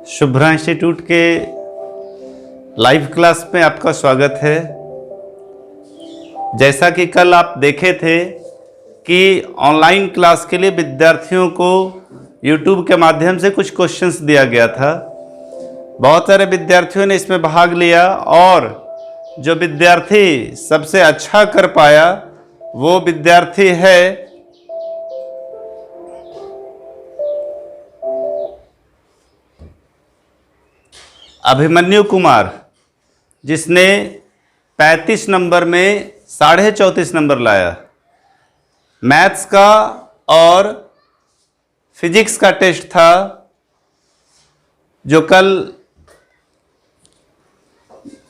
Shubhra institute के live class में आपका स्वागत है। जैसा कि कल आप देखे थे कि ऑनलाइन क्लास के लिए विद्यार्थियों को YouTube के माध्यम से कुछ क्वेश्चंस दिया गया था। बहुत सारे विद्यार्थियों ने इसमें भाग लिया और जो विद्यार्थी सबसे अच्छा कर पाया वो विद्यार्थी है अभिमन्यु कुमार, जिसने 35 नंबर में 34.5 नंबर लाया। मैथ्स का और फिजिक्स का टेस्ट था जो कल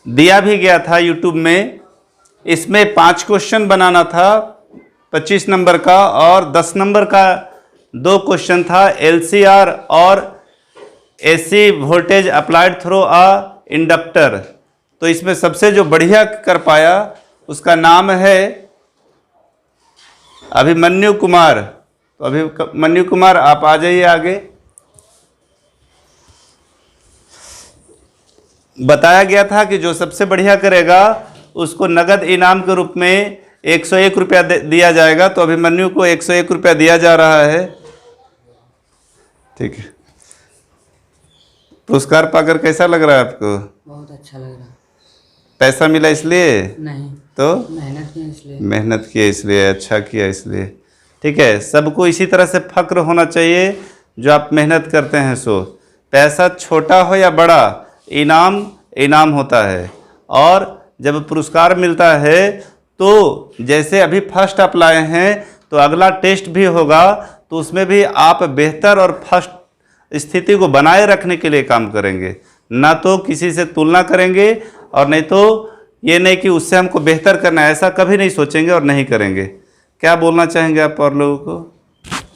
दिया भी गया था YouTube में। इसमें 5 क्वेश्चन बनाना था 25 नंबर का और 10 नंबर का 2 क्वेश्चन था LCR और AC voltage applied through a inductor. तो इसमें सबसे जो बढ़िया कर पाया उसका नाम है अभिमन्यु कुमार। तो अभिमन्यु कुमार आप आ जाइए आगे। बताया गया था कि जो सबसे बढ़िया करेगा उसको नगद इनाम के रूप में 101 रुपया दिया जाएगा। तो अभिमन्यु को 101 रुपया दिया जा रहा है। ठीक है, पुरस्कार पाकर कैसा लग रहा है आपको? बहुत अच्छा लग रहा है। पैसा मिला इसलिए? नहीं, तो मेहनत किया इसलिए। मेहनत किया इसलिए, अच्छा किया इसलिए। ठीक है, सबको इसी तरह से फक्र होना चाहिए जो आप मेहनत करते हैं। सो पैसा छोटा हो या बड़ा, इनाम इनाम होता है। और जब पुरस्कार मिलता है तो जैसे अभी फर्स्ट आप लाए हैं तो अगला टेस्ट भी होगा तो उसमें भी आप बेहतर और फर्स्ट स्थिति को बनाए रखने के लिए काम करेंगे, ना तो किसी से तुलना करेंगे और नहीं तो ये नहीं कि उससे हमको बेहतर करना है, ऐसा कभी नहीं सोचेंगे और नहीं करेंगे। क्या बोलना चाहेंगे आप और लोगों को?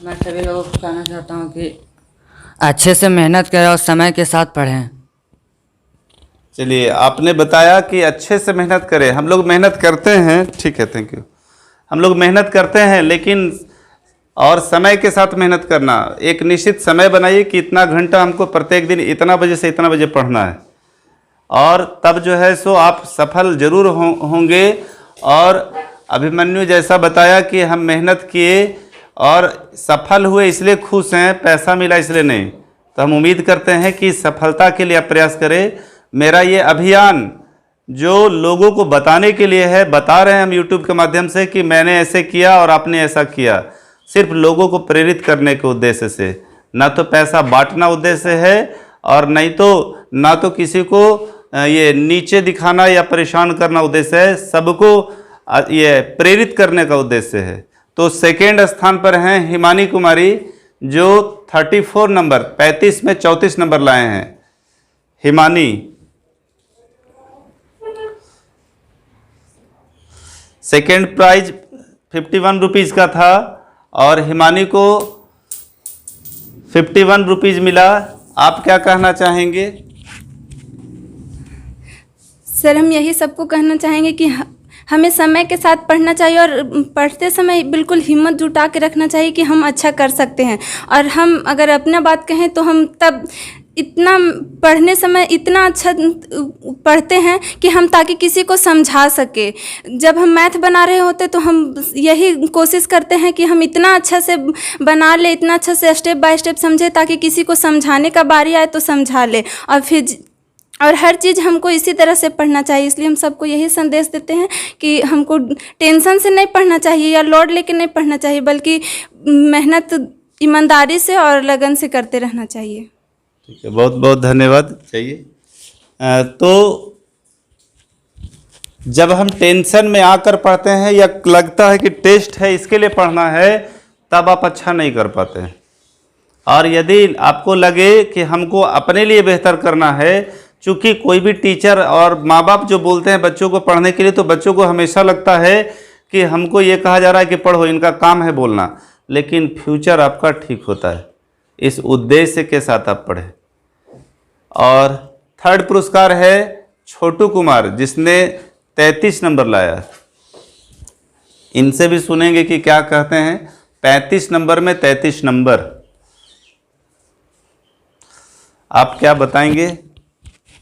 मैं सभी लोगों को कहना चाहता हूँ कि अच्छे से मेहनत करें और समय के साथ पढ़ें। चलिए, आपने बताया कि अच्छे से मेहनत करें। हम लोग मेहनत करते हैं, ठीक है, थैंक यू। हम लोग मेहनत करते हैं लेकिन और समय के साथ मेहनत करना। एक निश्चित समय बनाइए कि इतना घंटा हमको प्रत्येक दिन इतना बजे से इतना बजे पढ़ना है, और तब जो है सो आप सफल जरूर होंगे। और अभिमन्यु जैसा बताया कि हम मेहनत किए और सफल हुए इसलिए खुश हैं, पैसा मिला इसलिए नहीं। तो हम उम्मीद करते हैं कि सफलता के लिए आप प्रयास करें। मेरा ये अभियान जो लोगों को बताने के लिए है, बता रहे हैं हम YouTube के माध्यम से कि मैंने ऐसे किया और आपने ऐसा किया, सिर्फ लोगों को प्रेरित करने के उद्देश्य से, ना तो पैसा बांटना उद्देश्य है और नहीं तो ना तो किसी को ये नीचे दिखाना या परेशान करना उद्देश्य है। सबको ये प्रेरित करने का उद्देश्य है। तो सेकेंड स्थान पर हैं हिमानी कुमारी जो 34 नंबर 35 में 34 नंबर लाए हैं। हिमानी सेकेंड प्राइज 51 रुपीज़ का था और हिमानी को 51 रुपीज़ मिला। आप क्या कहना चाहेंगे? सर, हम यही सबको कहना चाहेंगे कि हमें समय के साथ पढ़ना चाहिए और पढ़ते समय बिल्कुल हिम्मत जुटा के रखना चाहिए कि हम अच्छा कर सकते हैं। और हम अगर अपना बात कहें तो हम तब इतना पढ़ने समय इतना अच्छा पढ़ते हैं कि हम ताकि किसी को समझा सके। जब हम मैथ बना रहे होते तो हम यही कोशिश करते हैं कि हम इतना अच्छा से बना ले, इतना अच्छा से स्टेप बाय स्टेप समझे ताकि किसी को समझाने का बारी आए तो समझा ले। और हर चीज़ हमको इसी तरह से पढ़ना चाहिए। इसलिए हम सबको यही संदेश देते हैं कि हमको टेंशन से नहीं पढ़ना चाहिए या लोड लेके नहीं पढ़ना चाहिए, बल्कि मेहनत ईमानदारी से और लगन से करते रहना चाहिए। ठीक है, बहुत बहुत धन्यवाद। चाहिए तो जब हम टेंशन में आकर पढ़ते हैं या लगता है कि टेस्ट है इसके लिए पढ़ना है, तब आप अच्छा नहीं कर पाते हैं। और यदि आपको लगे कि हमको अपने लिए बेहतर करना है, चूँकि कोई भी टीचर और माँ बाप जो बोलते हैं बच्चों को पढ़ने के लिए, तो बच्चों को हमेशा लगता है कि हमको ये कहा जा रहा है कि पढ़ो, इनका काम है बोलना। लेकिन फ्यूचर आपका ठीक होता है, इस उद्देश्य के साथ आप पढ़ें। और थर्ड पुरस्कार है छोटू कुमार जिसने 33 नंबर लाया। इनसे भी सुनेंगे कि क्या कहते हैं। 35 नंबर में 33 नंबर। आप क्या बताएंगे?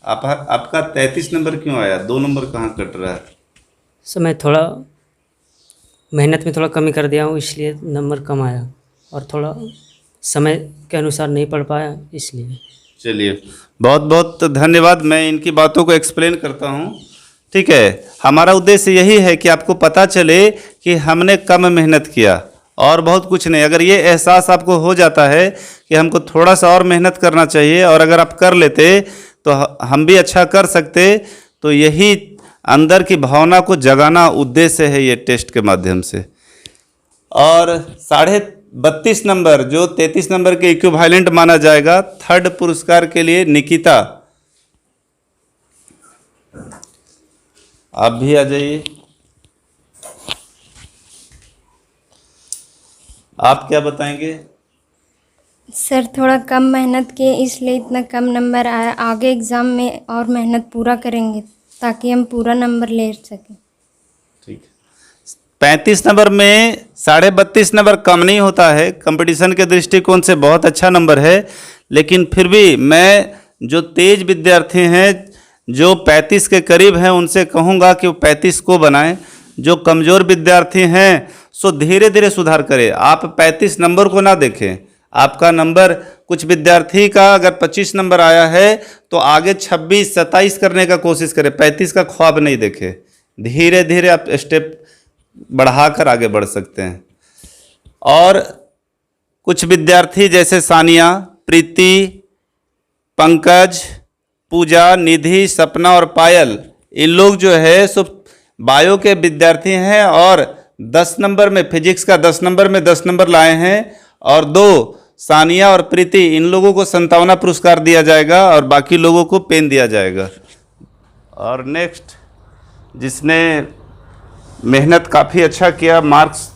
आपका 33 नंबर क्यों आया? 2 नंबर कहाँ कट रहा है? सर मैं थोड़ा मेहनत में थोड़ा कमी कर दिया हूँ, इसलिए नंबर कम आया, और थोड़ा समय के अनुसार नहीं पढ़ पाया इसलिए। चलिए, बहुत बहुत धन्यवाद। मैं इनकी बातों को एक्सप्लेन करता हूँ। ठीक है, हमारा उद्देश्य यही है कि आपको पता चले कि हमने कम मेहनत किया और बहुत कुछ नहीं। अगर ये एहसास आपको हो जाता है कि हमको थोड़ा सा और मेहनत करना चाहिए, और अगर आप कर लेते तो हम भी अच्छा कर सकते, तो यही अंदर की भावना को जगाना उद्देश्य है ये टेस्ट के माध्यम से। और 32.5 नंबर जो 33 नंबर के इक्विवेलेंट माना जाएगा, थर्ड पुरस्कार के लिए निकिता, आप भी आ जाइए। आप क्या बताएंगे? सर थोड़ा कम मेहनत किए इसलिए इतना कम नंबर आया। आगे एग्ज़ाम में और मेहनत पूरा करेंगे ताकि हम पूरा नंबर ले सकें। ठीक है, 35 नंबर में 32.5 नंबर कम नहीं होता है, कंपटीशन के दृष्टिकोण से बहुत अच्छा नंबर है। लेकिन फिर भी मैं जो तेज विद्यार्थी हैं, जो 35 के करीब हैं, उनसे कहूँगा कि वो 35 को बनाएं। जो कमज़ोर विद्यार्थी हैं सो धीरे धीरे सुधार करें। आप 35 नंबर को ना देखें। आपका नंबर, कुछ विद्यार्थी का अगर 25 नंबर आया है तो आगे 26-27 करने का कोशिश करें, 35 का ख्वाब नहीं देखें। धीरे धीरे आप स्टेप बढ़ाकर आगे बढ़ सकते हैं। और कुछ विद्यार्थी जैसे सानिया, प्रीति, पंकज, पूजा, निधि, सपना और पायल, इन लोग जो है सो बायो के विद्यार्थी हैं और 10 नंबर में, फिजिक्स का 10 नंबर में 10 नंबर लाए हैं। और 2 सानिया और प्रीति, इन लोगों को 57 पुरस्कार दिया जाएगा और बाकी लोगों को पेन दिया जाएगा। और नेक्स्ट, जिसने मेहनत काफ़ी अच्छा किया, मार्क्स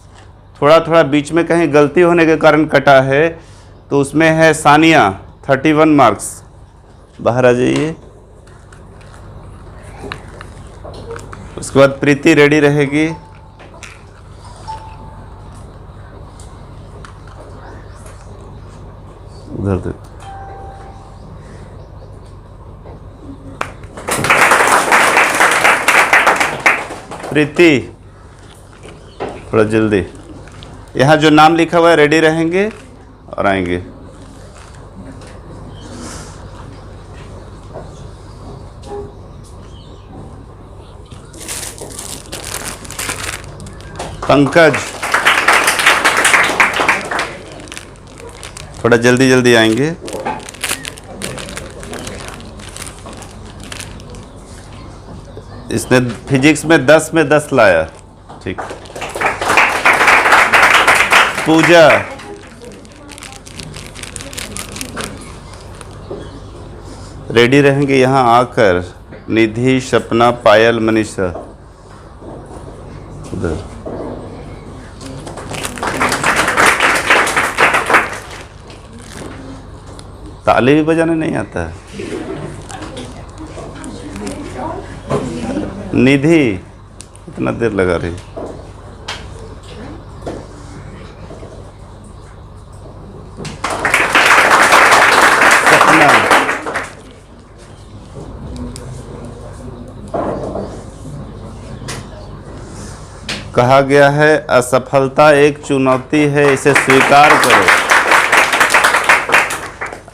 थोड़ा थोड़ा बीच में कहीं गलती होने के कारण कटा है, तो उसमें है सानिया, 31 मार्क्स। बाहर आ जाइए। उसके बाद प्रीति रेडी रहेगी। उधर दे। प्रीति थोड़ा जल्दी, यहाँ जो नाम लिखा हुआ है रेडी रहेंगे और आएंगे। पंकज थोड़ा जल्दी जल्दी आएंगे। इसने फिजिक्स में 10 में 10 लाया। ठीक। पूजा, रेडी रहेंगे यहाँ आकर। निधि, सपना, पायल, मनीषा उधर। ताली भी बजाने नहीं आता है। निधि इतना देर लगा रही। सपना, कहा गया है असफलता एक चुनौती है, इसे स्वीकार करो।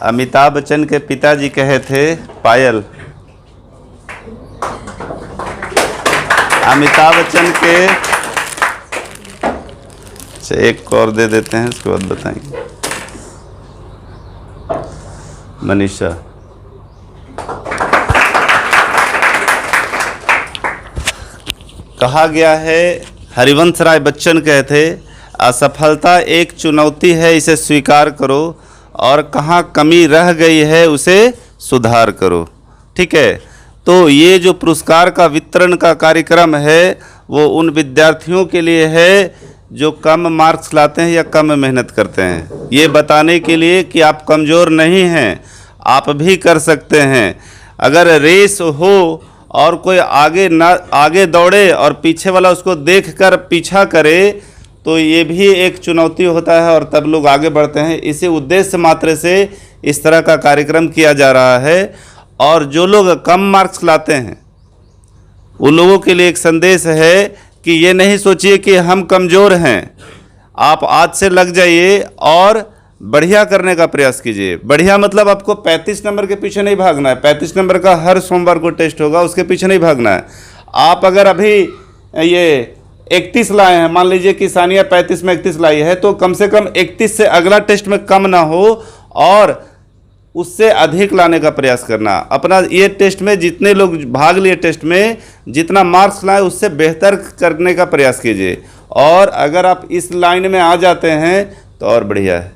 अमिताभ बच्चन के पिताजी कहे थे। पायल, अमिताभ बच्चन के, अच्छा एक और दे देते हैं, उसके बाद बताएंगे। मनीषा, कहा गया है, हरिवंश राय बच्चन कहे थे, असफलता एक चुनौती है, इसे स्वीकार करो और कहाँ कमी रह गई है उसे सुधार करो। ठीक है, तो ये जो पुरस्कार का वितरण का कार्यक्रम है वो उन विद्यार्थियों के लिए है जो कम मार्क्स लाते हैं या कम मेहनत करते हैं, ये बताने के लिए कि आप कमज़ोर नहीं हैं, आप भी कर सकते हैं। अगर रेस हो और कोई आगे दौड़े और पीछे वाला उसको देखकर पीछा करे तो ये भी एक चुनौती होता है और तब लोग आगे बढ़ते हैं। इसी उद्देश्य मात्र से इस तरह का कार्यक्रम किया जा रहा है। और जो लोग कम मार्क्स लाते हैं उन लोगों के लिए एक संदेश है कि ये नहीं सोचिए कि हम कमज़ोर हैं। आप आज से लग जाइए और बढ़िया करने का प्रयास कीजिए। बढ़िया मतलब आपको 35 नंबर के पीछे नहीं भागना है। 35 नंबर का हर सोमवार को टेस्ट होगा, उसके पीछे नहीं भागना है। आप अगर अभी ये 31 लाए हैं, मान लीजिए कि सानिया 35 में 31 लाई है, तो कम से कम 31 से अगला टेस्ट में कम ना हो और उससे अधिक लाने का प्रयास करना। अपना ये टेस्ट में जितने लोग भाग लिए टेस्ट में जितना मार्क्स लाए उससे बेहतर करने का प्रयास कीजिए। और अगर आप इस लाइन में आ जाते हैं तो और बढ़िया है।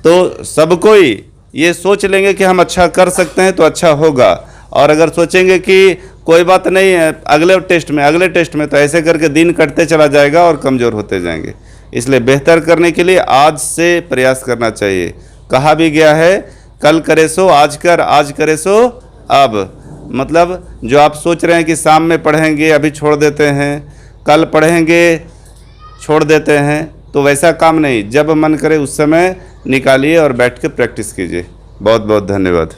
तो सब कोई ये सोच लेंगे कि हम अच्छा कर सकते हैं तो अच्छा होगा। और अगर सोचेंगे कि कोई बात नहीं है अगले टेस्ट में, तो ऐसे करके दिन कटते चला जाएगा और कमज़ोर होते जाएंगे। इसलिए बेहतर करने के लिए आज से प्रयास करना चाहिए। कहा भी गया है कल करे सो आज कर, आज करे सो अब। मतलब जो आप सोच रहे हैं कि शाम में पढ़ेंगे अभी छोड़ देते हैं, कल पढ़ेंगे छोड़ देते हैं, तो वैसा काम नहीं। जब मन करे उस समय निकालिए और बैठ के प्रैक्टिस कीजिए। बहुत बहुत धन्यवाद।